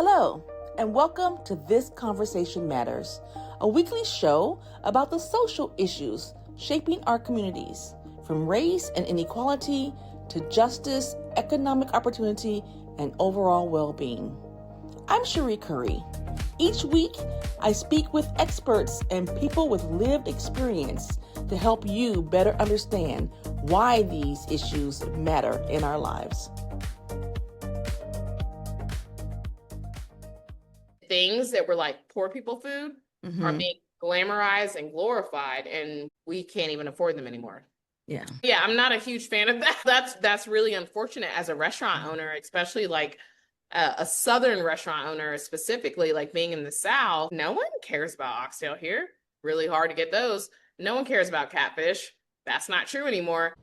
Hello, and welcome to This Conversation Matters, a weekly show about the social issues shaping our communities, from race and inequality to justice, economic opportunity, and overall well-being. I'm Sheree R. Each week, I speak with experts and people with lived experience to help you better understand why these issues matter in our lives. Things that were like poor people food are being glamorized and glorified, and we can't even afford them anymore. Yeah, I'm not a huge fan of that. That's really unfortunate as a restaurant owner, especially like a Southern restaurant owner, specifically like being in the South. No one cares about oxtail here. Really hard to get those. No one cares about catfish. That's not true anymore.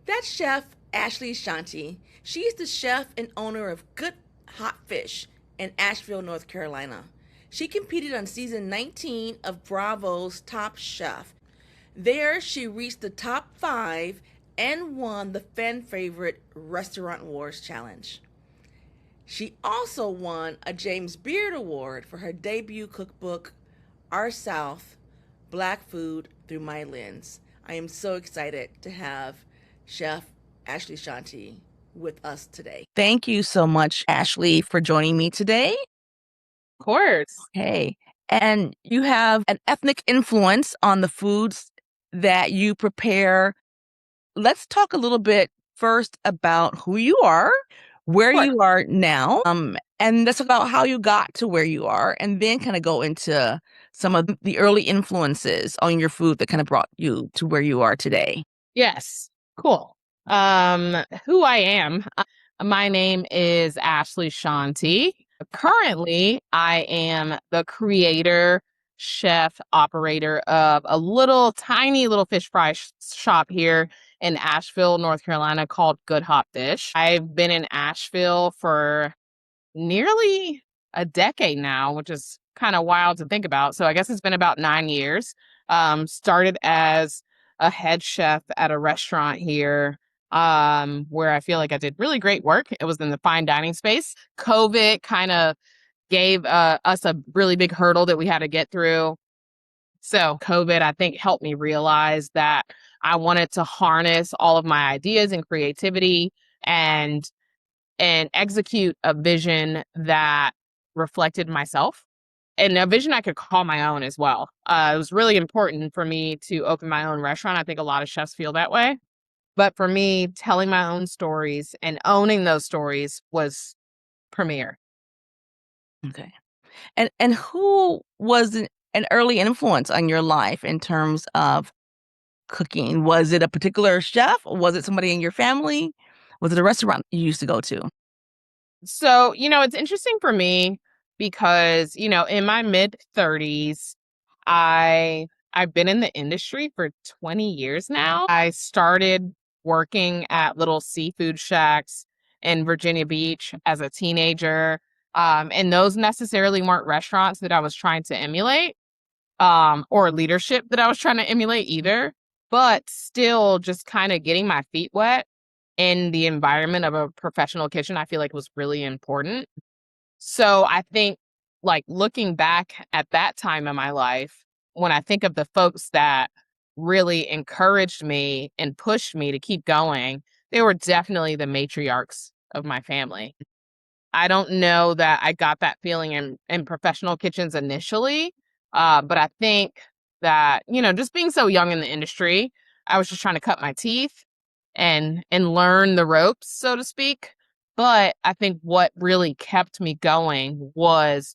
That's Chef Ashleigh Shanti. She's the chef and owner of Good Hot Fish in Asheville, North Carolina. She competed on season 19 of Bravo's Top Chef. There, she reached the top 5 and won the fan favorite Restaurant Wars Challenge. She also won a James Beard Award for her debut cookbook, Our South, Black Food Through My Lens. I am so excited to have Chef Ashleigh Shanti with us today. Thank you so much, Ashleigh, for joining me today. Of course. Hey, and you have an ethnic influence on the foods that you prepare. Let's talk a little bit first about who you are, where you are now, and let's talk about how you got to where you are, and then kind of go into some of the early influences on your food that kind of brought you to where you are today. Yes. Cool. Who I am. My name is Ashleigh Shanti. Currently, I am the creator, chef, operator of a tiny little fish fry shop here in Asheville, North Carolina called Good Hot Fish. I've been in Asheville for nearly a decade now, which is kind of wild to think about. So I guess it's been about 9 years. Started as a head chef at a restaurant here where I feel like I did really great work. It was in the fine dining space. COVID kind of gave us a really big hurdle that we had to get through. So COVID, I think, helped me realize that I wanted to harness all of my ideas and creativity and execute a vision that reflected myself and a vision I could call my own as well. It was really important for me to open my own restaurant. I think a lot of chefs feel that way. But for me, telling my own stories and owning those stories was premier. Okay. And who was an early influence on your life in terms of cooking? Was it a particular chef? Or was it somebody in your family? Was it a restaurant you used to go to? So, it's interesting for me because, in my mid 30s, I've been in the industry for 20 years now. I started working at little seafood shacks in Virginia Beach as a teenager. And those necessarily weren't restaurants that I was trying to emulate, or leadership that I was trying to emulate either, but still just kind of getting my feet wet in the environment of a professional kitchen, I feel like was really important. So I think, like, looking back at that time in my life, when I think of the folks that really encouraged me and pushed me to keep going, they were definitely the matriarchs of my family. I don't know that I got that feeling in professional kitchens initially, but I think that, just being so young in the industry, I was just trying to cut my teeth and learn the ropes, so to speak. But I think what really kept me going was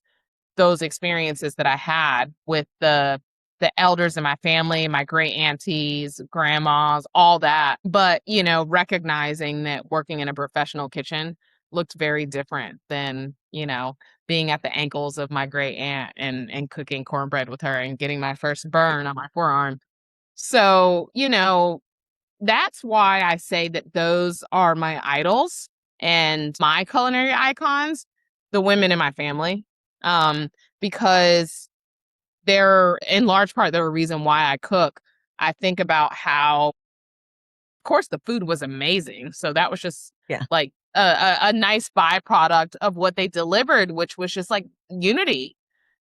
those experiences that I had with the elders in my family, my great aunties, grandmas, all that. But, recognizing that working in a professional kitchen looked very different than, being at the ankles of my great aunt and cooking cornbread with her and getting my first burn on my forearm. So, that's why I say that those are my idols and my culinary icons, the women in my family, because they're, in large part, they're a reason why I cook. I think about how, of course, the food was amazing. So that was just Yeah. like a nice byproduct of what they delivered, which was just like unity,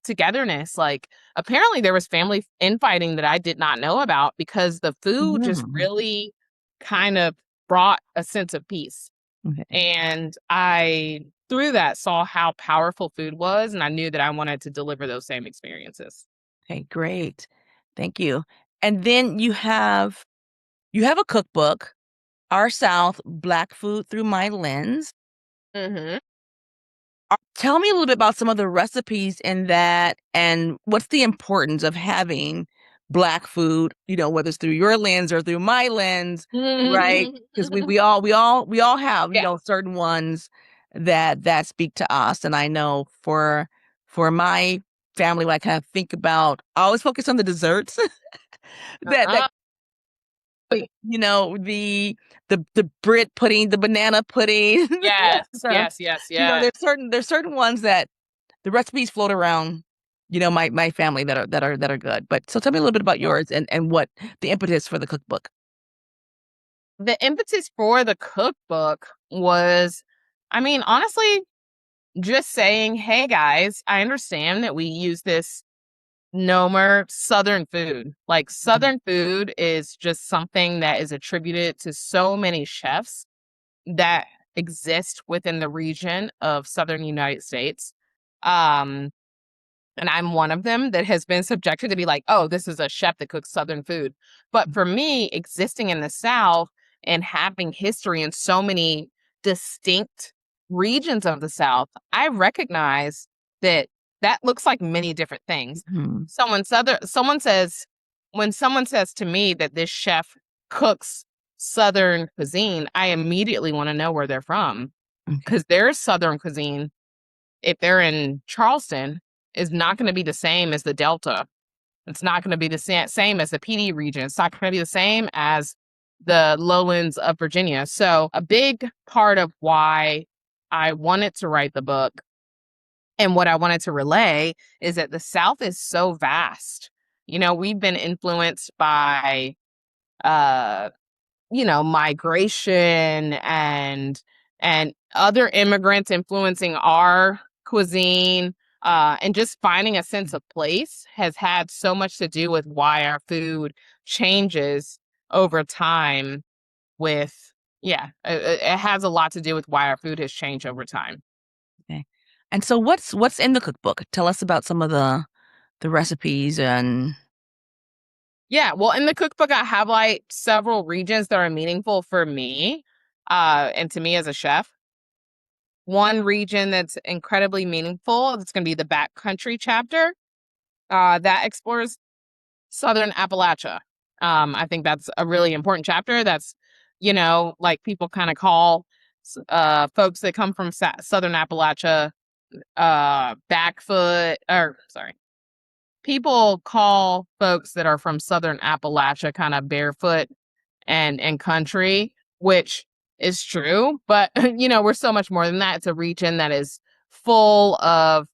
togetherness. Like apparently there was family infighting that I did not know about because the food just Mm. really kind of brought a sense of peace. Okay. And I, through that, saw how powerful food was, and I knew that I wanted to deliver those same experiences. Okay, great. Thank you. And then you have a cookbook, Our South, Black Food Through My Lens. Mm-hmm. Tell me a little bit about some of the recipes in that and what's the importance of having Black food, whether it's through your lens or through my lens, right? Because we all have, Yeah. certain ones that speak to us. And I know for my family, when I kind of think about, I always focus on the desserts that Uh-uh. the Brit pudding, the banana pudding, Yes, the, yes, yes, yes. there's certain ones that the recipes float around, my family that are good. But so tell me a little bit about Yeah. yours and what the impetus for the cookbook. The impetus for the cookbook was, I mean, honestly, just saying, hey guys, I understand that we use this no more Southern food. Like Southern food is just something that is attributed to so many chefs that exist within the region of Southern United States. Um, and I'm one of them that has been subjected to be like, oh, this is a chef that cooks Southern food. But for me, existing in the South and having history in so many distinct regions of the South, I recognize that that looks like many different things. Mhm. Someone says, when someone says to me that this chef cooks Southern cuisine, I immediately want to know where they're from Okay. because their Southern cuisine, if they're in Charleston, is not going to be the same as the Delta. It's not going to be the same as the PD region. It's not going to be the same as the lowlands of Virginia. So, a big part of why I wanted to write the book and what I wanted to relay is that the South is so vast. We've been influenced by uh migration and other immigrants influencing our cuisine, and just finding a sense of place has had so much to do with why our food changes over time with, yeah, it has a lot to do with why our food has changed over time. Okay. And so what's in the cookbook? Tell us about some of the recipes and Yeah, well, in the cookbook, I have like several regions that are meaningful for me, and to me as a chef. One region that's incredibly meaningful, it's going to be the backcountry chapter, that explores Southern Appalachia. I think that's a really important chapter. That's, like people kind of call folks that come from Southern Appalachia backfoot, or sorry, people call folks that are from Southern Appalachia kind of barefoot and country, which is true. But, we're so much more than that. It's a region that is full of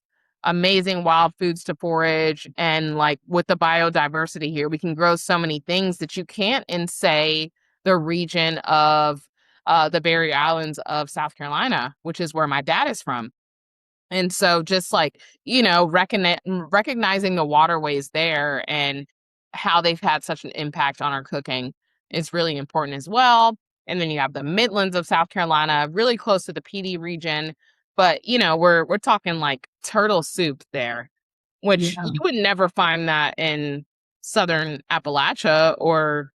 amazing wild foods to forage. And like with the biodiversity here, we can grow so many things that you can't in, say, the region of the Barrier Islands of South Carolina, which is where my dad is from. And so just like, recognizing the waterways there and how they've had such an impact on our cooking is really important as well. And then you have the Midlands of South Carolina, really close to the PD region. But, we're talking like turtle soup there, which you yeah. would never find that in Southern Appalachia or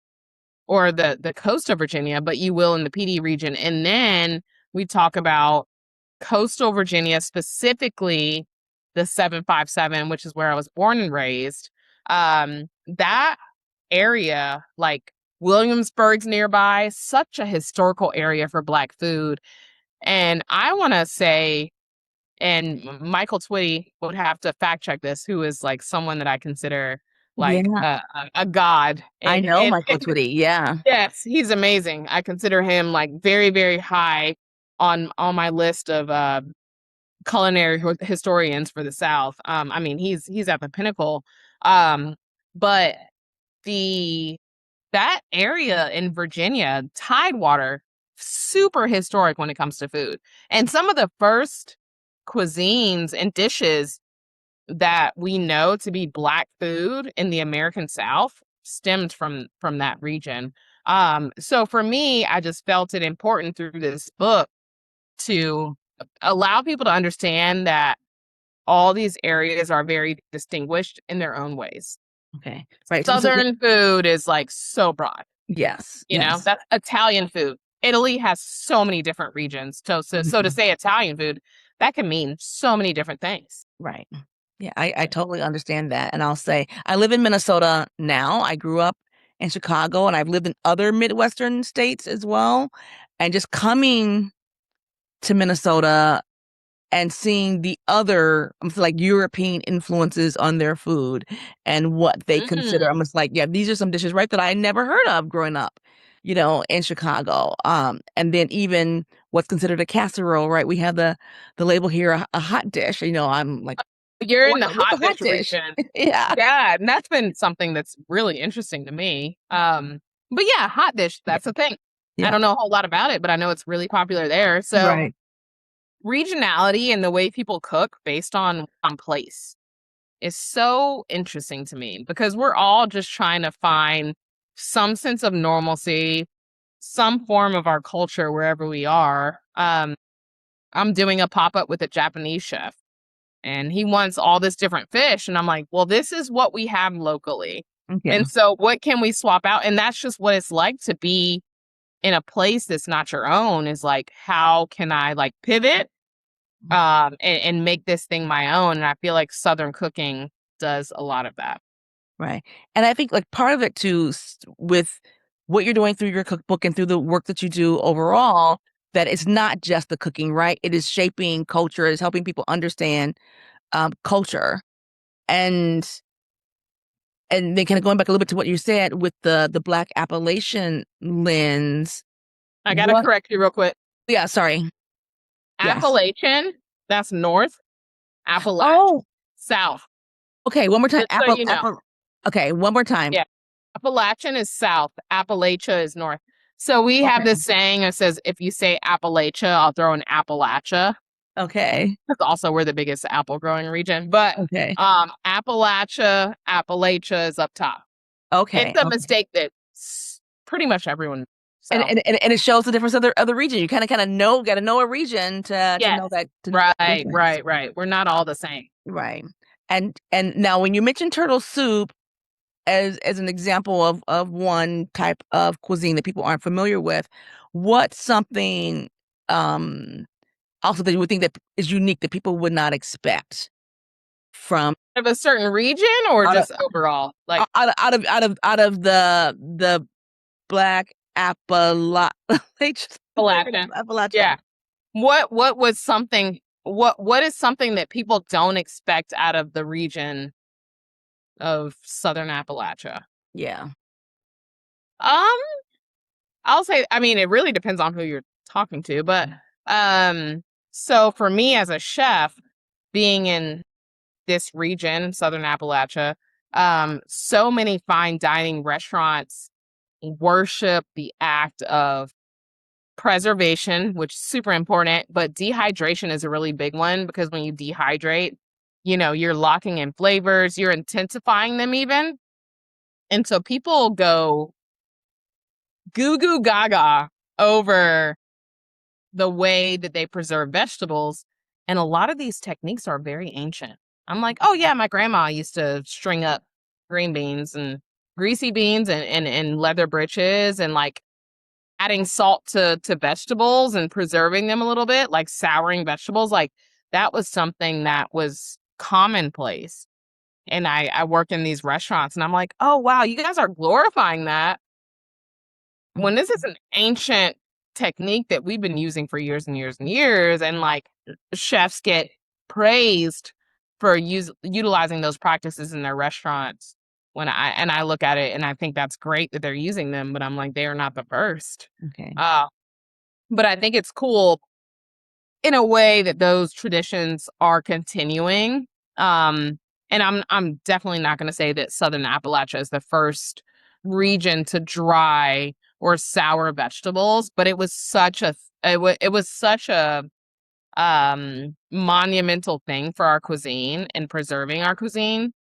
the coast of Virginia, but you will in the PD region. And then we talk about coastal Virginia, specifically the 757, which is where I was born and raised. That area, like Williamsburg's nearby, such a historical area for Black food. And I want to say, and Michael Twitty would have to fact check this, who is like someone that I consider like Yeah. a god. I And, know and Michael Twitty. Yeah. yes, he's amazing. I consider him like very, very high on my list of culinary historians for the South. I mean, he's at the pinnacle. But the that area in Virginia, Tidewater, super historic when it comes to food. And some of the first cuisines and dishes that we know to be Black food in the American South stemmed from that region. So for me, I just felt it important through this book to allow people to understand that all these areas are very distinguished in their own ways. Okay. Right. Southern food is like so broad. Yes. You know, Yes. that's Italian food. Italy has so many different regions. So to say Italian food, that can mean so many different things. Right. Yeah, I totally understand that. And I'll say, I live in Minnesota now. I grew up in Chicago and I've lived in other Midwestern states as well. And just coming to Minnesota and seeing the other, like European influences on their food and what they consider. I'm just like, yeah, these are some dishes, right, that I never heard of growing up, in Chicago. And then even what's considered a casserole, right? We have the label here, a hot dish. I'm like, You're in the what's a hot dish region. Yeah. Yeah, and that's been something that's really interesting to me. But yeah, hot dish, that's a thing. Yeah. I don't know a whole lot about it, but I know it's really popular there. So Right. regionality and the way people cook based on place is so interesting to me because we're all just trying to find some sense of normalcy, some form of our culture wherever we are. I'm doing a pop-up with a Japanese chef and he wants all this different fish. And I'm like, well, this is what we have locally. Okay. And so what can we swap out? And that's just what it's like to be in a place that's not your own, is like, how can I like pivot and make this thing my own? And I feel like Southern cooking does a lot of that. Right. And I think like part of it too, with what you're doing through your cookbook and through the work that you do overall, that it's not just the cooking, right? It is shaping culture, it is helping people understand culture. And then kind of going back a little bit to what you said with the Black Appalachian lens. I gotta correct you real quick. Yeah, sorry. Appalachian, that's north. Appalachian, south. Okay, one more time. Okay, one more time. Yeah. Appalachian is south. Appalachia is north. So we have this saying that says, if you say Appalachia, I'll throw in Appalachia. Okay. That's also we're the biggest apple growing region. But Appalachia is up top. Okay. It's a mistake that pretty much everyone. And it shows the difference of the region. You kind of got to know a region to know that. Right. We're not all the same. Right. And now when you mention turtle soup as an example of one type of cuisine that people aren't familiar with, what's something also that you would think that is unique that people would not expect from of a certain region or just overall? Like out of the Black Appalachian. Yeah. What was something what is something that people don't expect out of the region of Southern Appalachia? Yeah. I'll say, I mean, it really depends on who you're talking to, but so for me as a chef, being in this region, Southern Appalachia, so many fine dining restaurants worship the act of preservation, which is super important, but dehydration is a really big one because when you dehydrate, you're locking in flavors, you're intensifying them even. And so people go goo goo gaga over the way that they preserve vegetables. And a lot of these techniques are very ancient. I'm like, oh yeah, my grandma used to string up green beans and greasy beans and leather breeches and like adding salt to vegetables and preserving them a little bit, like souring vegetables. Like that was something that was commonplace. And I work in these restaurants and I'm like, oh wow, you guys are glorifying that when this is an ancient technique that we've been using for years and years and years. And like chefs get praised for utilizing those practices in their restaurants. When I look at it and I think that's great that they're using them, but I'm like, they are not the first. Okay. But I think it's cool in a way that those traditions are continuing. And I'm definitely not going to say that Southern Appalachia is the first region to dry or sour vegetables, but it was such a monumental thing for our cuisine and preserving our cuisine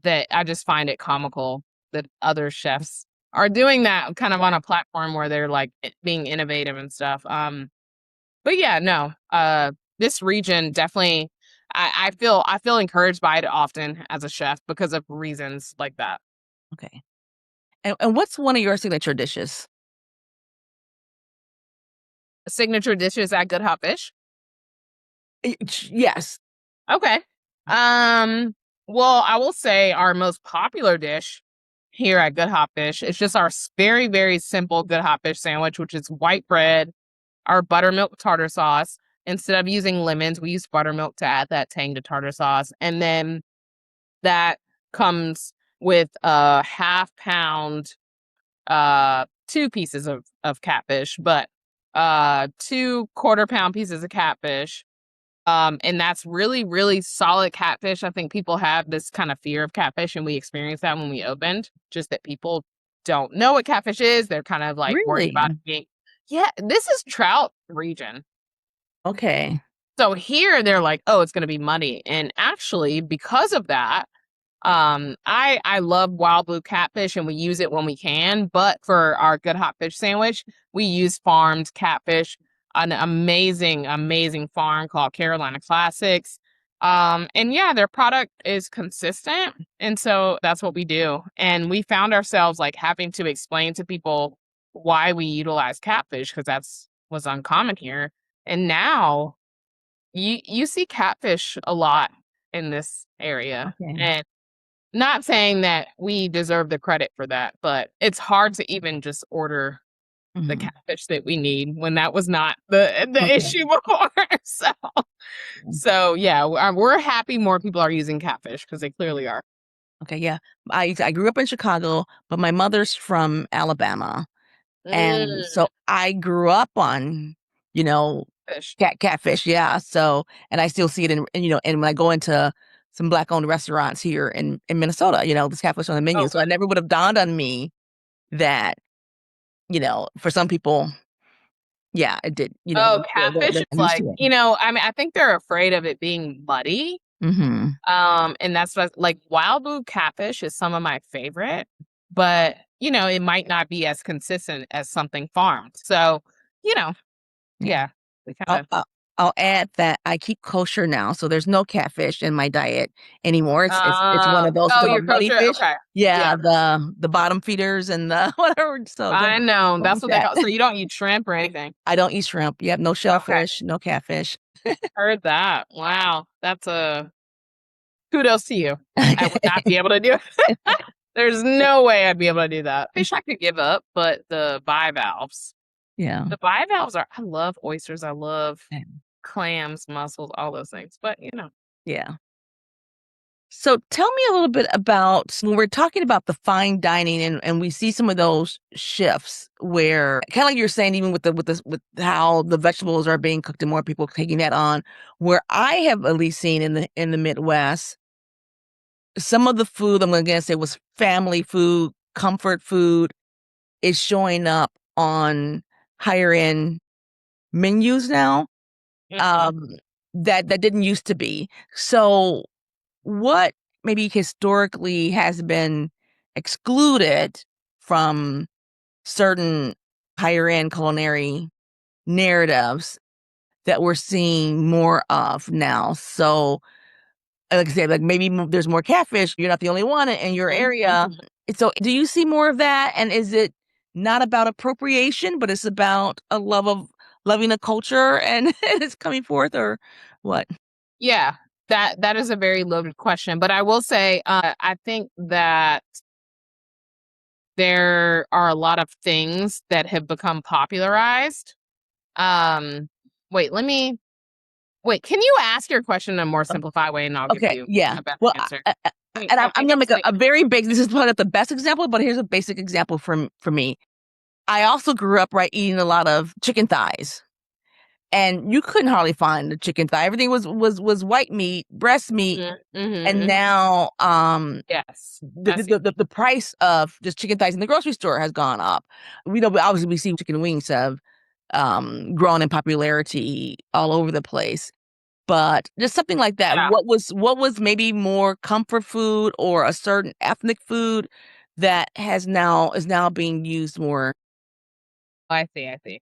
that I just find it comical that other chefs are doing that kind of on a platform where they're like being innovative and stuff. But yeah, no, this region definitely, I feel encouraged by it often as a chef because of reasons like that. Okay. And what's one of your signature dishes? Signature dishes at Good Hot Fish. Yes. Okay. Well, I will say our most popular dish here at Good Hot Fish is just our very, very simple Good Hot Fish sandwich, which is white bread, our buttermilk tartar sauce. Instead of using lemons, we use buttermilk to add that tang to tartar sauce. And then that comes with a half-pound, 2 pieces of catfish, but 2 quarter-pound pieces of catfish. And that's really, really solid catfish. I think people have this kind of fear of catfish, and we experienced that when we opened, just that people don't know what catfish is. They're kind of like worried about it being, yeah, this is trout region. Okay. So here they're like, oh, it's going to be muddy. And actually, because of that, I love wild blue catfish and we use it when we can, but for our Good Hot Fish sandwich, we use farmed catfish, an amazing, amazing farm called Carolina Classics. And yeah, their product is consistent. And so that's what we do. And we found ourselves like having to explain to people why we utilize catfish because that's was uncommon here. And now you see catfish a lot in this area. Okay. And not saying that we deserve the credit for that, but it's hard to even just order the catfish that we need when that was not the issue before. So yeah, we're happy more people are using catfish because they clearly are. Okay, yeah. I grew up in Chicago, but my mother's from Alabama. And so I grew up on, Fish. catfish, yeah. So, and I still see it and when I go into some Black-owned restaurants here in Minnesota, there's catfish on the menu. Oh, So it never would have dawned on me that, for some people, yeah, it did, oh, catfish they're is not used to like, it. I mean, I think they're afraid of it being muddy. Mm-hmm. And that's what like wild blue catfish is some of my favorite, but it might not be as consistent as something farmed. So, Yeah. yeah, we I'll, kind of. I'll, I'll add that I keep kosher now, so there's no catfish in my diet anymore. It's one of those Oh, called you're muddy kosher. fish. Okay, Yeah, yeah, the bottom feeders and the whatever. So I know don't that's eat what they that. call. So you don't eat shrimp or anything. I don't eat shrimp. Yep, no Okay, shellfish, no catfish. heard that. Wow, that's a kudos to you. I would not be able to do it. There's no way I'd be able to do that. Fish I could give up, but the bivalves. Yeah. The bivalves are. I love oysters. I love Yeah. clams, mussels, all those things. But Yeah. So tell me a little bit about when we're talking about the fine dining and we see some of those shifts where kind of like you're saying, even with how the vegetables are being cooked and more people taking that on, where I have at least seen in the Midwest, some of the food I'm gonna say was family food, comfort food is showing up on higher end menus now. Mhm. Um, that didn't used to be. So what maybe historically has been excluded from certain higher end culinary narratives that we're seeing more of now. So, like I said, like maybe there's more catfish. You're not the only one in your area. So, do you see more of that? And is it not about appropriation, but it's about a love of loving a culture and it's coming forth, or what? Yeah, that is a very loaded question, but I will say, I think that there are a lot of things that have become popularized. Um, wait, can you ask your question in a more simplified way and I'll give Okay, you yeah. a better Well, answer? and I I'm think gonna it's make a very big. This is probably not the best example, but here's a basic example for me. I also grew up eating a lot of chicken thighs, and you couldn't hardly find the chicken thigh. Everything was white meat, breast meat. And now yes, the price of just chicken thighs in the grocery store has gone up. We know, obviously we see chicken wings have grown in popularity all over the place. But just something like that. yeah. What was maybe more comfort food or a certain ethnic food that is now being used more? I see.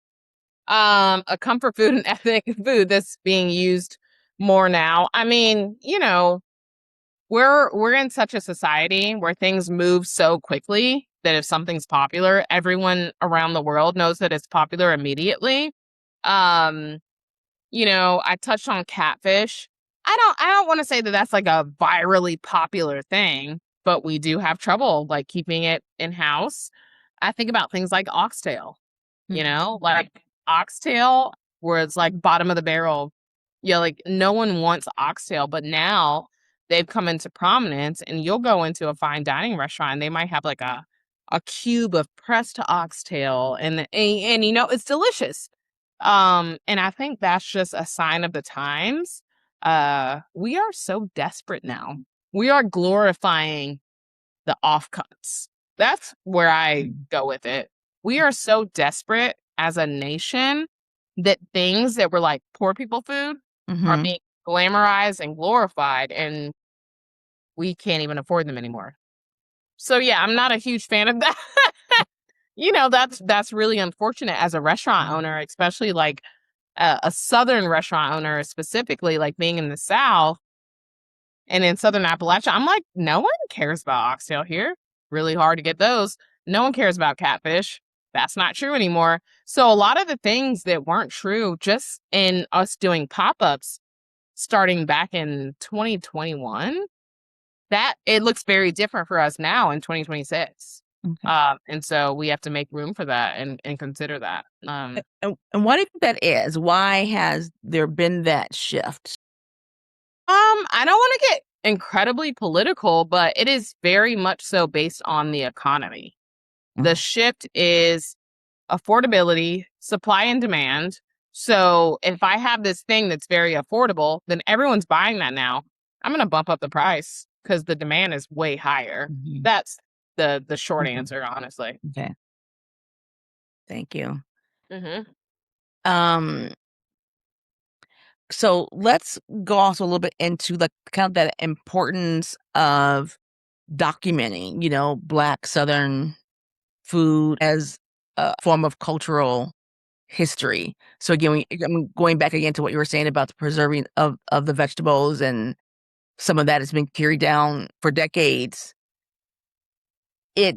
A comfort food and ethnic food that's being used more now. I mean, we're in such a society where things move so quickly that if something's popular, everyone around the world knows that it's popular immediately. Um, I touched on catfish. I don't want to say that that's like a virally popular thing, but we do have trouble like keeping it in house. I think about things like oxtail, like oxtail where it's like bottom of the barrel. Yeah, like no one wants oxtail, but now they've come into prominence and you'll go into a fine dining restaurant and they might have like a cube of pressed oxtail and it's delicious. And I think that's just a sign of the times. We are so desperate now. We are glorifying the offcuts. That's where I go with it. We are so desperate as a nation that things that were like poor people food are being glamorized and glorified, and we can't even afford them anymore. So yeah, I'm not a huge fan of that. That's really unfortunate as a restaurant owner, especially like a southern restaurant owner, specifically like being in the South and in Southern Appalachia. I'm like, no one cares about oxtail here. Really hard to get those. No one cares about catfish. That's not true anymore. So a lot of the things that weren't true just in us doing pop-ups starting back in 2021, that it looks very different for us now in 2026. Okay. And so we have to make room for that and consider that. And why do you think that is? Why has there been that shift? I don't want to get incredibly political, but it is very much so based on the economy. The shift is affordability, supply and demand. So if I have this thing that's very affordable, then everyone's buying that now. I'm going to bump up the price because the demand is way higher. That's the short answer, honestly. Okay. Thank you. Mm-hmm. So let's go also a little bit into like kind of that importance of documenting, Black Southern food as a form of cultural history. So again, I'm going back again to what you were saying about the preserving of the vegetables, and some of that has been carried down for decades. I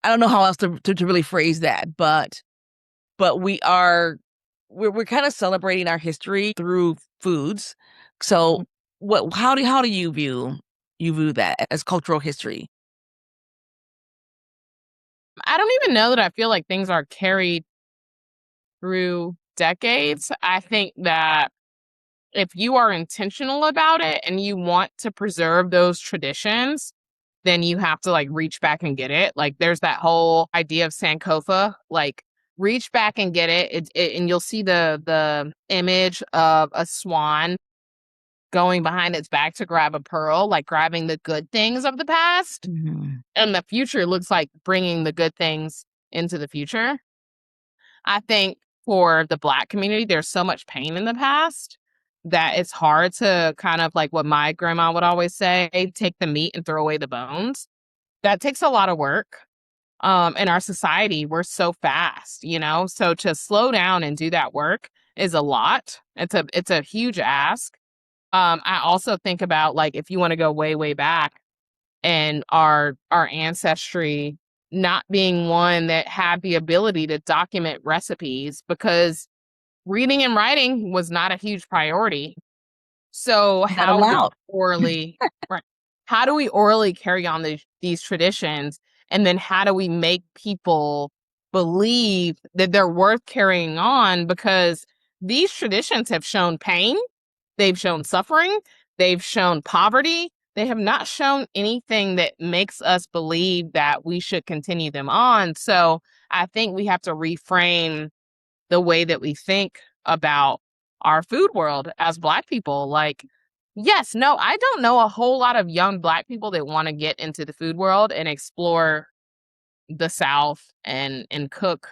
don't know how else to really phrase that, but we're kind of celebrating our history through foods. So how do you view that as cultural history? I don't even know that I feel like things are carried through decades. I think that if you are intentional about it and you want to preserve those traditions, then you have to like reach back and get it. Like there's that whole idea of Sankofa, like reach back and get it. And you'll see the image of a swan going behind its back to grab a pearl, like grabbing the good things of the past. And the future looks like bringing the good things into the future. I think for the Black community, there's so much pain in the past that it's hard to kind of like what my grandma would always say, take the meat and throw away the bones. That takes a lot of work. In our society, we're so fast. So to slow down and do that work is a lot. It's a huge ask. I also think about like if you want to go way, way back and our ancestry not being one that had the ability to document recipes because reading and writing was not a huge priority. So how do we orally carry on these traditions? And then how do we make people believe that they're worth carrying on? Because these traditions have shown pain, they've shown suffering, they've shown poverty. They have not shown anything that makes us believe that we should continue them on. So I think we have to reframe the way that we think about our food world as Black people. Like, yes, no, I don't know a whole lot of young Black people that want to get into the food world and explore the South and cook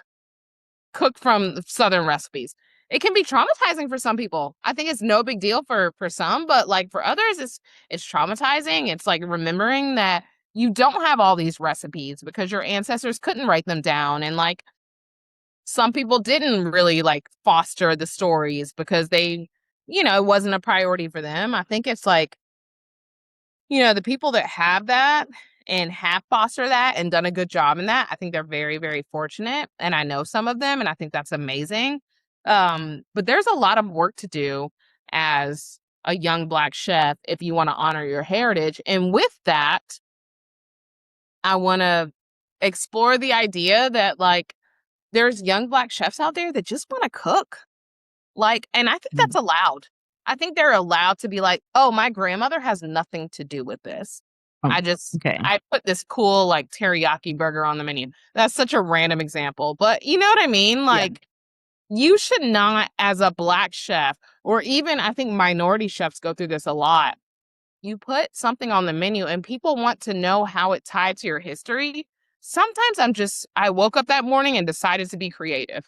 from Southern recipes. It can be traumatizing for some people. I think it's no big deal for some, but like for others, it's traumatizing. It's like remembering that you don't have all these recipes because your ancestors couldn't write them down, and like some people didn't really like foster the stories because they, it wasn't a priority for them. I think it's like, the people that have that and have fostered that and done a good job in that, I think they're very, very fortunate. And I know some of them, and I think that's amazing. But there's a lot of work to do as a young Black chef if you want to honor your heritage. And with that, I want to explore the idea that like there's young Black chefs out there that just want to cook. Like, and I think that's allowed. I think they're allowed to be like, oh, my grandmother has nothing to do with this. I put this cool like teriyaki burger on the menu. That's such a random example, but you know what I mean? Like, you should not, as a Black chef, or even I think minority chefs go through this a lot. You put something on the menu and people want to know how it tied to your history. Sometimes I woke up that morning and decided to be creative.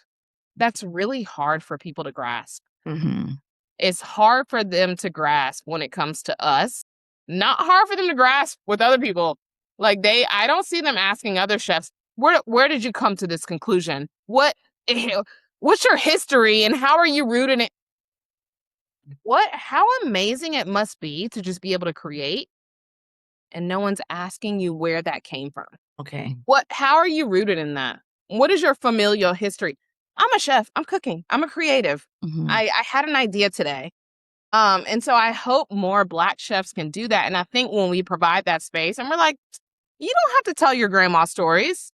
That's really hard for people to grasp. Mm-hmm. It's hard for them to grasp when it comes to us. Not hard for them to grasp with other people. Like I don't see them asking other chefs, where did you come to this conclusion? What's your history and how are you rooted in it? How amazing it must be to just be able to create and no one's asking you where that came from. Okay. How are you rooted in that? What is your familial history? I'm a chef. I'm cooking. I'm a creative. Mm-hmm. I had an idea today. And so I hope more Black chefs can do that. And I think when we provide that space and we're like, you don't have to tell your grandma stories.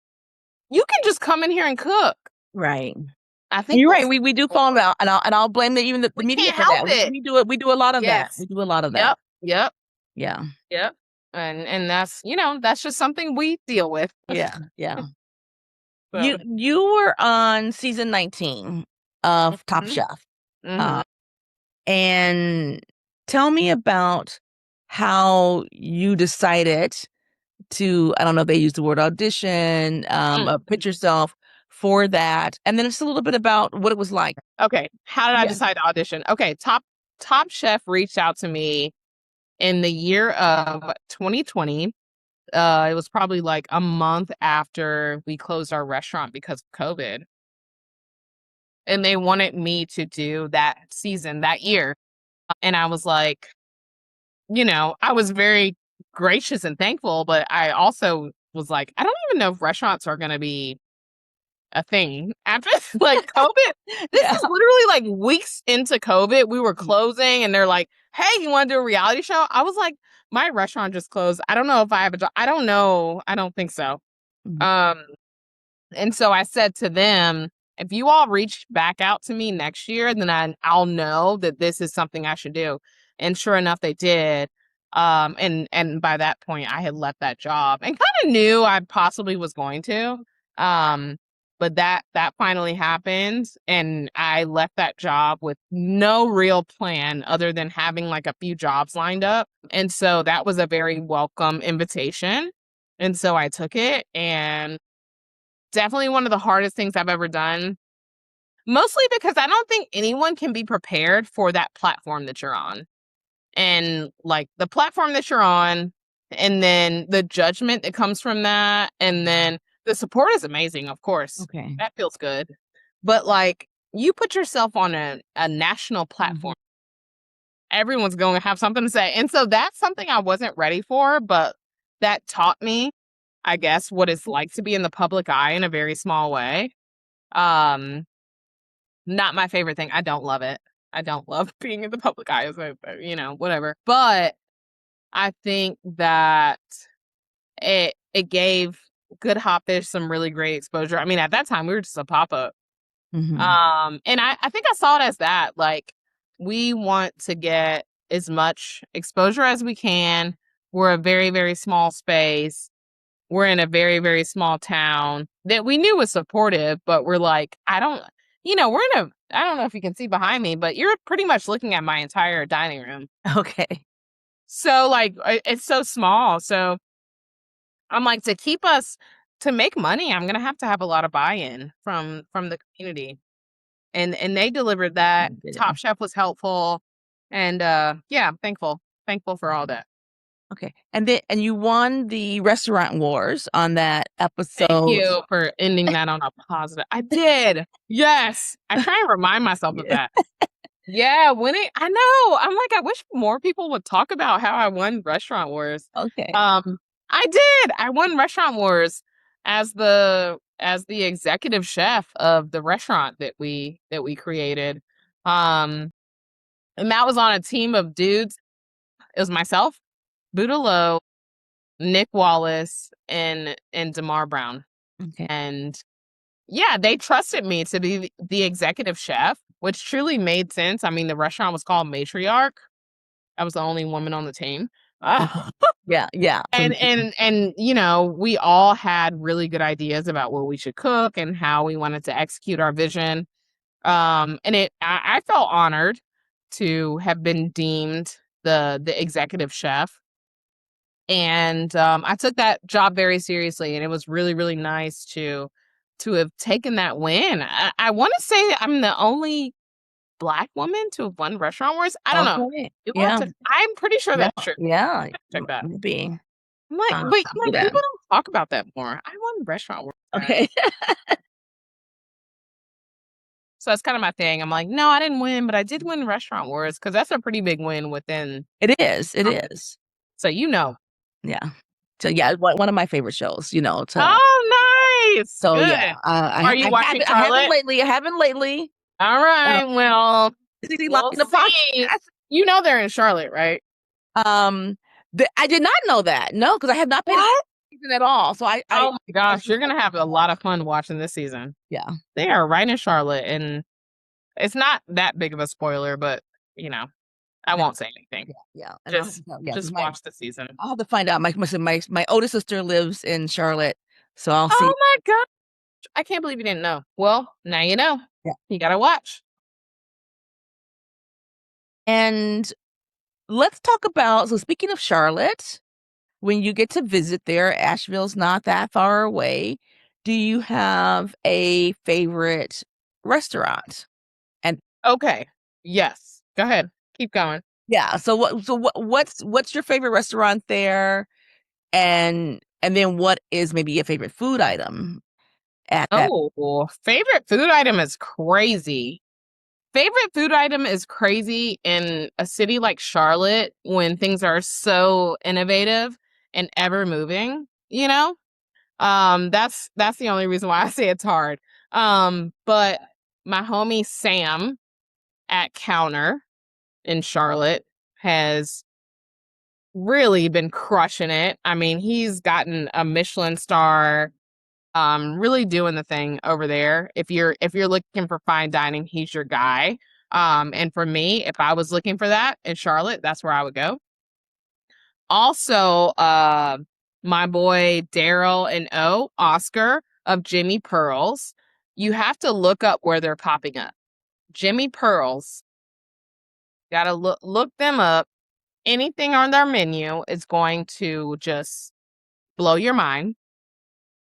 You can just come in here and cook. Right. I think you're right. We do fall out, and I'll blame even the media for that. We do it. We do a lot of that. We do a lot of that. Yep. Yeah. Yep. And that's that's just something we deal with. Yeah. So. You were on season 19 of Top Chef. Mm-hmm. And tell me about how you decided to, I don't know if they use the word audition, pitch yourself for that. And then just a little bit about what it was like. Okay. How did I decide to audition? Okay. Top Chef reached out to me in the year of 2020. It was probably like a month after we closed our restaurant because of COVID. And they wanted me to do that season that year. And I was like, I was very gracious and thankful, but I also was like, I don't even know if restaurants are going to be a thing after like COVID. This is literally like weeks into COVID. We were closing and they're like, hey, you want to do a reality show? I was like, my restaurant just closed. I don't know if I have a job. I don't know. I don't think so. And so I said to them, if you all reach back out to me next year, then I'll know that this is something I should do. And sure enough, they did. And by that point, I had left that job and kind of knew I possibly was going to. But that finally happened, and I left that job with no real plan other than having like a few jobs lined up. And so that was a very welcome invitation. And so I took it, and definitely one of the hardest things I've ever done. Mostly because I don't think anyone can be prepared for that platform that you're on. And like the platform that you're on, and then the judgment that comes from that, and then the support is amazing, of course. Okay. That feels good. But like you put yourself on a national platform. Everyone's going to have something to say. And so that's something I wasn't ready for, but that taught me, I guess, what it's like to be in the public eye in a very small way. Not my favorite thing. I don't love it. I don't love being in the public eye, whatever. But I think that it gave Good Hot Fish some really great exposure. I mean, at that time, we were just a pop-up. And I think I saw it as that. Like, we want to get as much exposure as we can. We're a very, very small space. We're in a very, very small town that we knew was supportive, but we're like, you know, I don't know if you can see behind me, but you're pretty much looking at my entire dining room. Okay. So like it's so small. So I'm like, to make money, I'm gonna have to have a lot of buy-in from the community. And they delivered that. Top Chef was helpful. And yeah, I'm thankful for all that. Okay. And you won the restaurant wars on that episode. Thank you for ending that on a positive. I did. Yes. I try and remind myself of that. Yeah, winning. I know. I'm like, I wish more people would talk about how I won restaurant wars. Okay. I did. I won restaurant wars as the executive chef of the restaurant that we created. And that was on a team of dudes. It was myself, Boudalo, Nick Wallace, and Damar Brown. Okay. And yeah, they trusted me to be the executive chef, which truly made sense. I mean, the restaurant was called Matriarch. I was the only woman on the team. Yeah. And you know, we all had really good ideas about what we should cook and how we wanted to execute our vision. And I felt honored to have been deemed the executive chef. And I took that job very seriously, and it was really, really nice to have taken that win. I want to say I'm the only Black woman to have won restaurant wars. I don't know. Yeah. I'm pretty sure that's true. Yeah. Check that. Be. I'm like, but like, people don't talk about that more. I won restaurant wars. Okay. So that's kind of my thing. I'm like, no, I didn't win, but I did win restaurant wars because that's a pretty big win within. It is. It is. So you know. Yeah. So yeah, one of my favorite shows. You know. Oh, nice. So good. yeah. Are you watching Charlotte? I haven't lately. All right. Well, we'll see. You know they're in Charlotte, right? I did not know that. No, because I have not paid attention at all. So oh my gosh, you're gonna have a lot of fun watching this season. Yeah, they are right in Charlotte, and it's not that big of a spoiler, but you know, I won't say anything. Yeah. Just watch the season. I'll have to find out. My oldest sister lives in Charlotte, so I'll see. Oh my gosh, I can't believe you didn't know. Well, now you know. Yeah, you gotta watch. And let's talk about. So speaking of Charlotte, when you get to visit there, Asheville's not that far away. Do you have a favorite restaurant? And okay, yes, go ahead, keep going. Yeah. So what's your favorite restaurant there, and then what is maybe a favorite food item at that? Oh, favorite food item is crazy. Favorite food item is crazy in a city like Charlotte when things are so innovative and ever moving, you know? That's the only reason why I say it's hard. But my homie Sam at Counter in Charlotte has really been crushing it. I mean, he's gotten a Michelin star, really doing the thing over there. If you're looking for fine dining, he's your guy. And for me, if I was looking for that in Charlotte, that's where I would go. Also, my boy Daryl and Oscar of Jimmy Pearls. You have to look up where they're popping up. Jimmy Pearls. Gotta look them up. Anything on their menu is going to just blow your mind.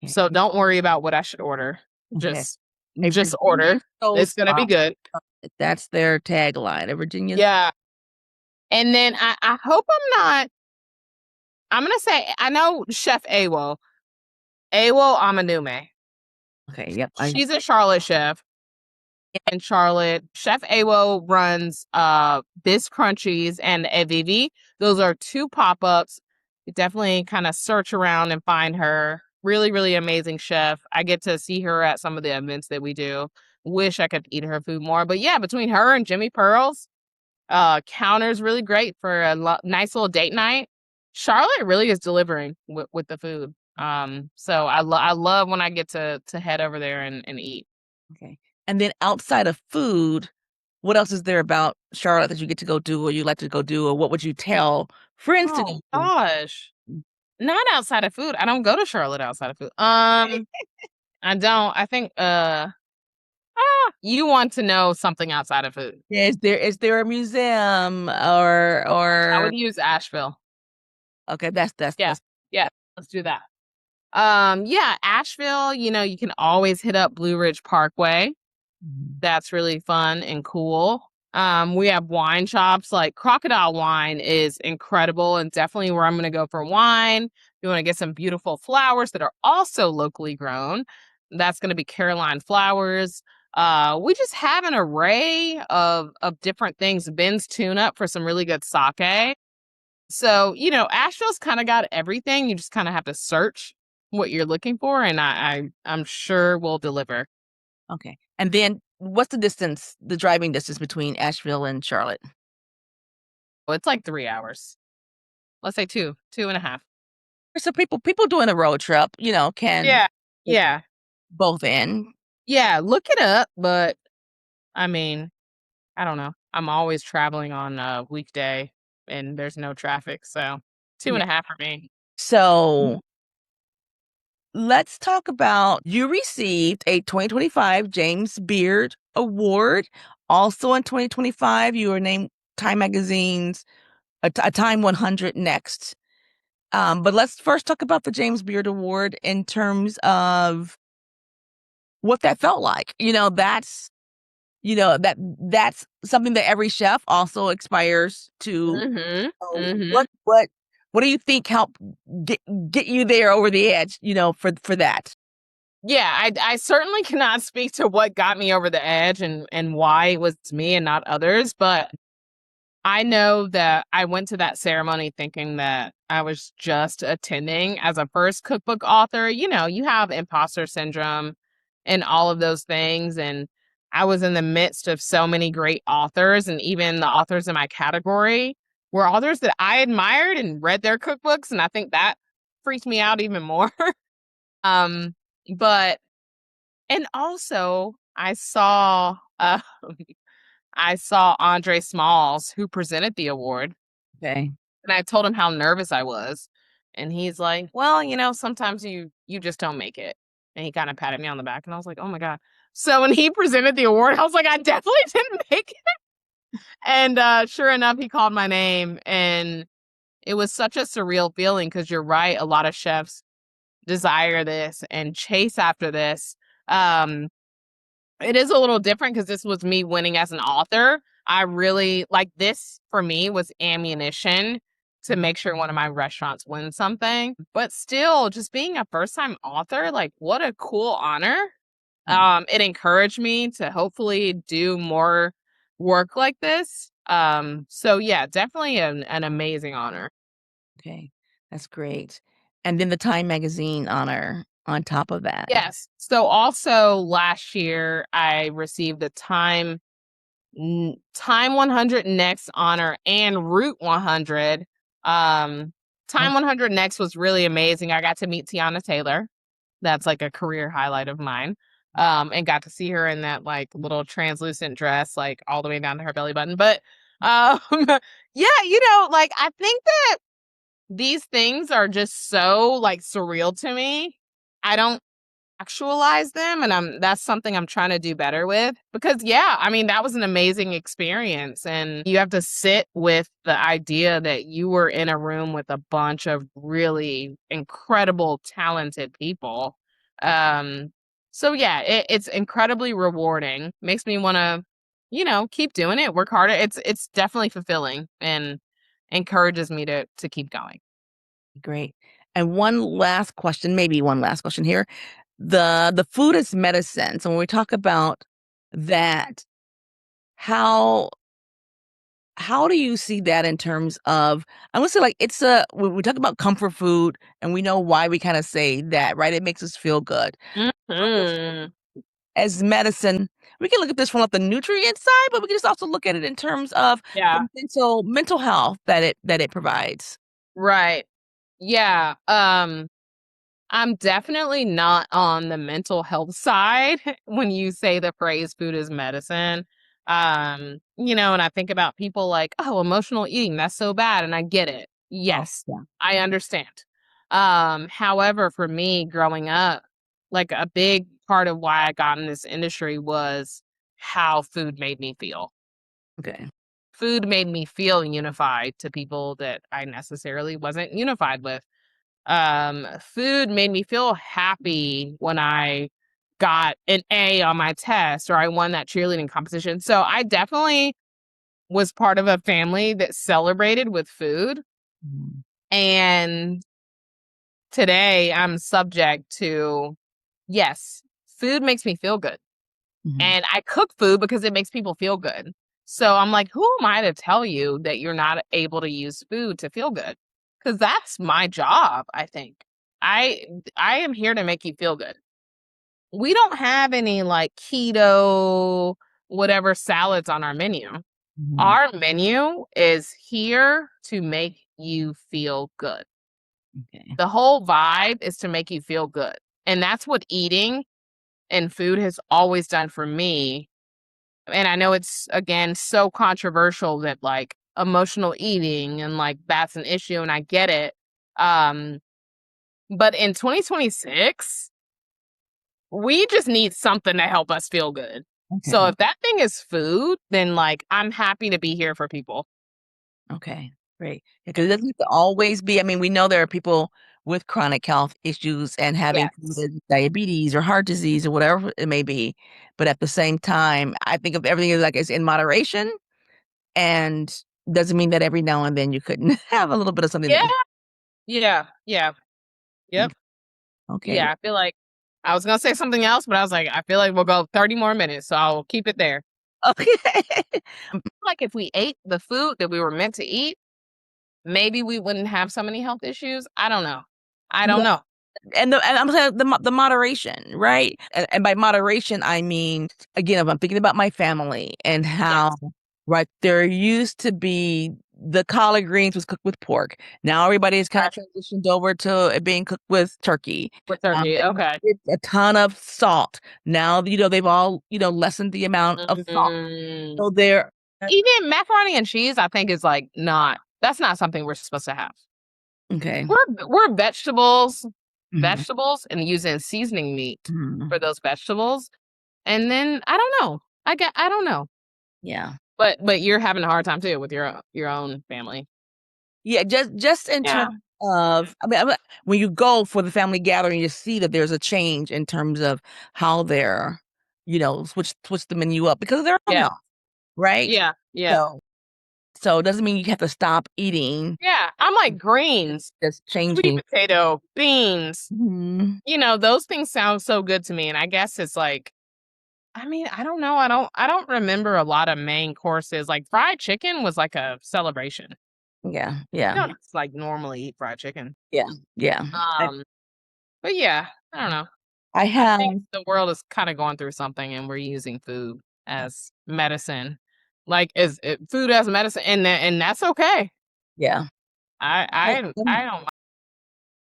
So don't worry about what I should order. Just order. It's gonna be good. That's their tagline, Virginia. Yeah. And then I hope I'm gonna say, I know Chef Awo Amanume. Okay, yep. She's a Charlotte chef. In Charlotte, Chef Awo runs Biz Crunchies and Evivi. Those are two pop-ups. You definitely kind of search around and find her. Really, really amazing chef. I get to see her at some of the events that we do. Wish I could eat her food more. But yeah, between her and Jimmy Pearls, Counter's really great for a nice little date night. Charlotte really is delivering with the food. So I love when I get to head over there and eat. Okay. And then outside of food, what else is there about Charlotte that you get to go do, or you like to go do, or what would you tell friends to do? Gosh, not outside of food. I don't go to Charlotte outside of food. I don't. I think You want to know something outside of food. Is there a museum I or would use Asheville. okay, that's Yeah. Yeah. Let's do that. Yeah, Asheville, you can always hit up Blue Ridge Parkway. Mhm. That's really fun and cool. We have wine shops like Crocodile Wine is incredible and definitely where I'm going to go for wine. You want to get some beautiful flowers that are also locally grown. That's going to be Caroline Flowers. We just have an array of different things. Ben's Tune Up for some really good sake. So, Asheville's kind of got everything. You just kind of have to search what you're looking for, and I'm sure we'll deliver. Okay. And then what's the driving distance between Asheville and Charlotte? Well, it's like 3 hours. Let's say two and a half. So people doing a road trip, can Yeah. take Yeah. both in. Yeah. Look it up. But I mean, I don't know. I'm always traveling on a weekday and there's no traffic. So two Yeah. and a half for me. So let's talk about you received a 2025 James Beard Award. Also in 2025, you were named Time Magazine's a Time 100 Next. But let's first talk about the James Beard Award in terms of what that felt like. That's something that every chef also aspires to. Mm-hmm. So Mm-hmm. what do you think helped get get you there over the edge? For that. Yeah, I certainly cannot speak to what got me over the edge and why it was me and not others, but I know that I went to that ceremony thinking that I was just attending as a first cookbook author. You have imposter syndrome and all of those things. And I was in the midst of so many great authors, and even the authors in my category were authors that I admired and read their cookbooks. And I think that freaked me out even more. um, but, and also I saw Andre Smalls, who presented the award, Okay. and I told him how nervous I was. And he's like, "Well, sometimes you just don't make it." And he kind of patted me on the back, and I was like, "Oh my God." So when he presented the award, I was like, "I definitely didn't make it." And sure enough, he called my name, and it was such a surreal feeling because you're right, a lot of chefs desire this and chase after this. Um, it is a little different because this was me winning as an author. I really like this for me was ammunition to make sure one of my restaurants wins something. But still, just being a first time author, like what a cool honor. It encouraged me to hopefully do more work like this. So yeah, definitely an amazing honor. Okay. That's great. And then the Time Magazine honor on top of that. Yes. So also last year I received the Time 100 Next honor and Route 100. Oh, Time 100 Next was really amazing. I got to meet Tiana Taylor. That's like a career highlight of mine. And got to see her in that like little translucent dress, like all the way down to her belly button. But um, yeah, like I think that these things are just so like surreal to me. I don't actualize them, and that's something I'm trying to do better with because yeah, I mean that was an amazing experience, and you have to sit with the idea that you were in a room with a bunch of really incredible talented people. um so yeah, it's incredibly rewarding, makes me want to keep doing it, work harder. It's definitely fulfilling and encourages me to keep going. great. And maybe one last question here. The food is medicine. So when we talk about that, how how do you see that in terms of I would say like when we talk about comfort food and we know why we kind of say that, right? It makes us feel good. Mhm. As medicine, we can look at this from like the nutrient side, but we can just also look at it in terms of Yeah. the mental health that it provides. Right. Yeah. I'm definitely not on the mental health side when you say the phrase food is medicine. And I think about people like, oh, emotional eating, that's so bad. And I get it. Oh, Yes, yeah. I understand. However, for me growing up, like a big part of why I got in this industry was how food made me feel. Okay. Food made me feel unified to people that I necessarily wasn't unified with. Food made me feel happy when I got an A on my test or I won that cheerleading competition. So I definitely was part of a family that celebrated with food. Mhm. And today I'm subject to, yes, food makes me feel good. Mhm. And I cook food because it makes people feel good. So I'm like, who am I to tell you that you're not able to use food to feel good? Because that's my job, I think. I I am here to make you feel good. We don't have any like keto, whatever salads on our menu. Mhm. Our menu is here to make you feel good. Okay. The whole vibe is to make you feel good. And that's what eating and food has always done for me. And I know it's, again, so controversial that like emotional eating and like that's an issue, and I get it. Um, but in 2026, we just need something to help us feel good. So Okay. if that thing is food, then like I'm happy to be here for people. Okay. Great. Because it doesn't have to always be. I mean, we know there are people with chronic health issues and having Yes. diabetes or heart disease or whatever it may be. But at the same time, I think of everything as like it's in moderation, and doesn't mean that every now and then you couldn't have a little bit of something that Yeah. you Yeah. Yeah. think. Yep. Okay. Yeah. I feel like I was gonna say something else, but I was like, I feel like we'll go 30 more minutes, so I'll keep it there. Okay. Like if we ate the food that we were meant to eat, maybe we wouldn't have so many health issues. I don't know. I don't know. And I'm saying the moderation, right? And by moderation, I mean, again, if I'm thinking about my family and how, Yes. right, there used to be the collard greens was cooked with pork. Now everybody has kind of Right. transitioned over to it being cooked with turkey. With turkey. Okay. It's a ton of salt. Now, they've all, lessened the amount of salt. Mm. So there, Even macaroni and cheese, I think, is like not. That's not something we're supposed to have. okay. We're Mhm. vegetables, and using seasoning meat Mhm. for those vegetables. And then I don't know. I don't know. Yeah. But you're having a hard time too with your own family. Yeah, just in terms Yeah. of, when you go for the family gathering, you see that there's a change in terms of how they're, switch the menu up because of their own Yeah. health, right? Yeah. Yeah. So, it doesn't mean you have to stop eating. Yeah. I'm like greens, Just sweet changing. potato, beans. Mhm. Those things sound so good to me. And I guess it's like, I mean, I don't know. I don't remember a lot of main courses. Like fried chicken was like a celebration. Yeah, yeah, It's like normally eat fried chicken. yeah, yeah. I, Um, but yeah, I don't know. I I have, think the world is kind of going through something, and we're using food as medicine. Like, is it food as medicine, and that's okay. yeah. I I, I I'm, I don't.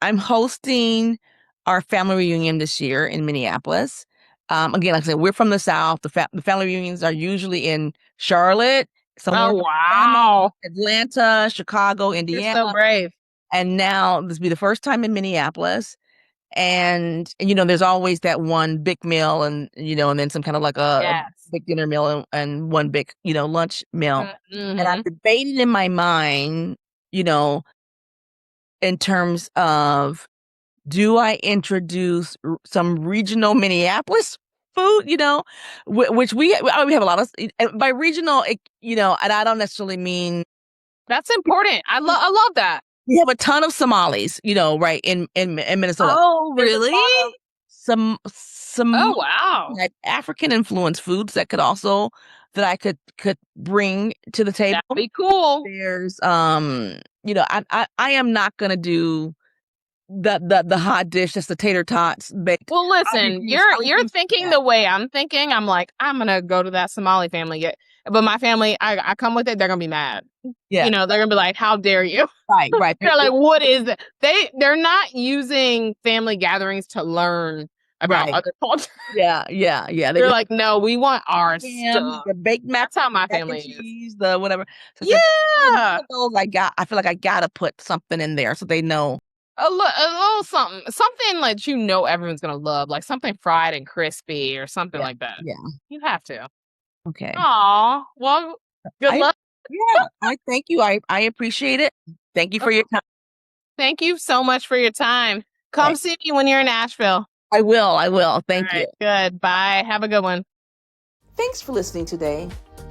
I'm hosting our family reunion this year in Minneapolis. Again, like I said, we're from the South. The family reunions are usually in Charlotte, somewhere Oh in Alabama, wow, Atlanta, Chicago, you're so Indiana, brave. and now this will be the first time in Minneapolis. And there's always that one big meal, and then some kind of like a Yes. big dinner meal, and one big, lunch meal. And I'm Mm-hmm. debating in my mind, you know, in terms of, do I introduce some regional Minneapolis food, which we have a lot of, and by regional, and I don't necessarily mean, That's important. I love that. we have a ton of Somalis, right, in Minnesota. Oh There's a really? lot of some Oh wow, like African influenced foods that I could bring to the table. that'd be cool. There's I am not gonna do the hot dish, that's the tater tots baked. Well, listen, I you're refuse to do thinking that. the way I'm thinking. I'm like, I'm gonna go to that Somali family, but my family, I come with it. They're gonna be mad. Yeah, They're gonna be like, "How dare you?" right, right. They're like, "What is it?" They're not using family gatherings to learn about Right. other cultures. Yeah, yeah, yeah. They They're just like, "No, we want our ham, stuff." the baked That's how my mac and family is. cheese, the whatever. So I said, one Yeah, of those I feel like I gotta put something in there so they know. a little something like everyone's gonna love, like something fried and crispy or something Yeah, like that. yeah. You have to. Okay. Aw, well, good luck. Yeah, I thank you. I appreciate it. Thank you for your time. Thank you so much for your time. Come see me when you're in Asheville. I will. Thank you. Good. Bye. Have a good one. Thanks for listening today.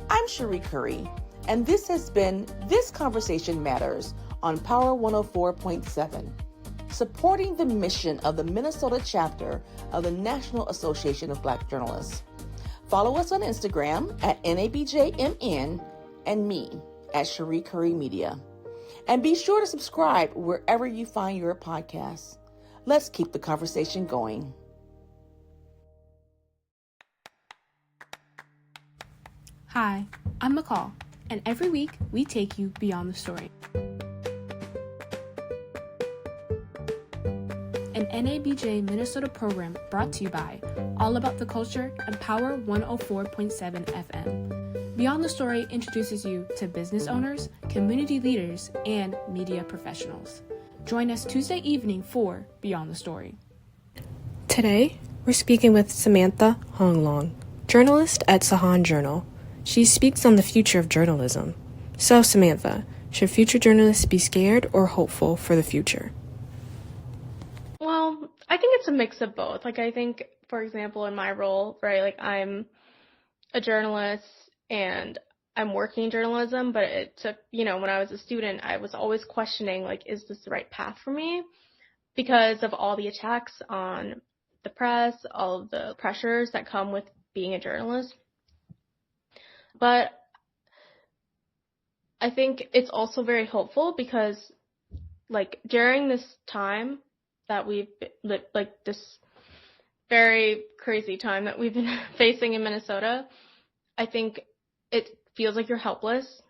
I'm Sheree Curry, and this has been This Conversation Matters on Power 104.7, supporting the mission of the Minnesota chapter of the National Association of Black Journalists. Follow us on Instagram at NABJMN and me at Sheree Curry Media. And be sure to subscribe wherever you find your podcasts. Let's keep the conversation going. Hi, I'm McCall, and every week we take you beyond the story. An NABJ Minnesota program brought to you by All About the Culture and Power 104.7 FM. Beyond the Story introduces you to business owners, community leaders, and media professionals. Join us Tuesday evening for Beyond the Story. Today, we're speaking with Samantha Honglong, journalist at Sahan Journal. She speaks on the future of journalism. So, Samantha, should future journalists be scared or hopeful for the future? Well, I think it's a mix of both. I think, for example, in my role, right, I'm a journalist and I'm working in journalism, but it took, when I was a student, I was always questioning, is this the right path for me? Because of all the attacks on the press, all of the pressures that come with being a journalist. But I think it's also very hopeful because, during this time that we've been, this very crazy time that we've been facing in Minnesota, I think it feels like you're helpless,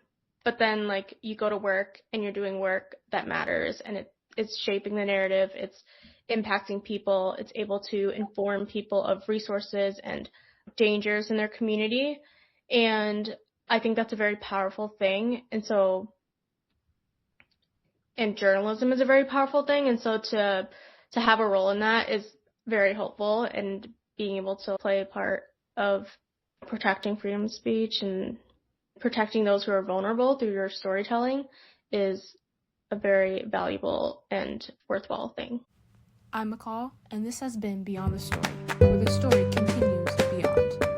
but then, you go to work and you're doing work that matters, and it's shaping the narrative, it's impacting people, it's able to inform people of resources and dangers in their community, and I think that's a very powerful thing, and journalism is a very powerful thing, and so to have a role in that is very hopeful, and being able to play a part of protecting freedom of speech and protecting those who are vulnerable through your storytelling is a very valuable and worthwhile thing. I'm McCall, and this has been Beyond the Story, where the story continues beyond.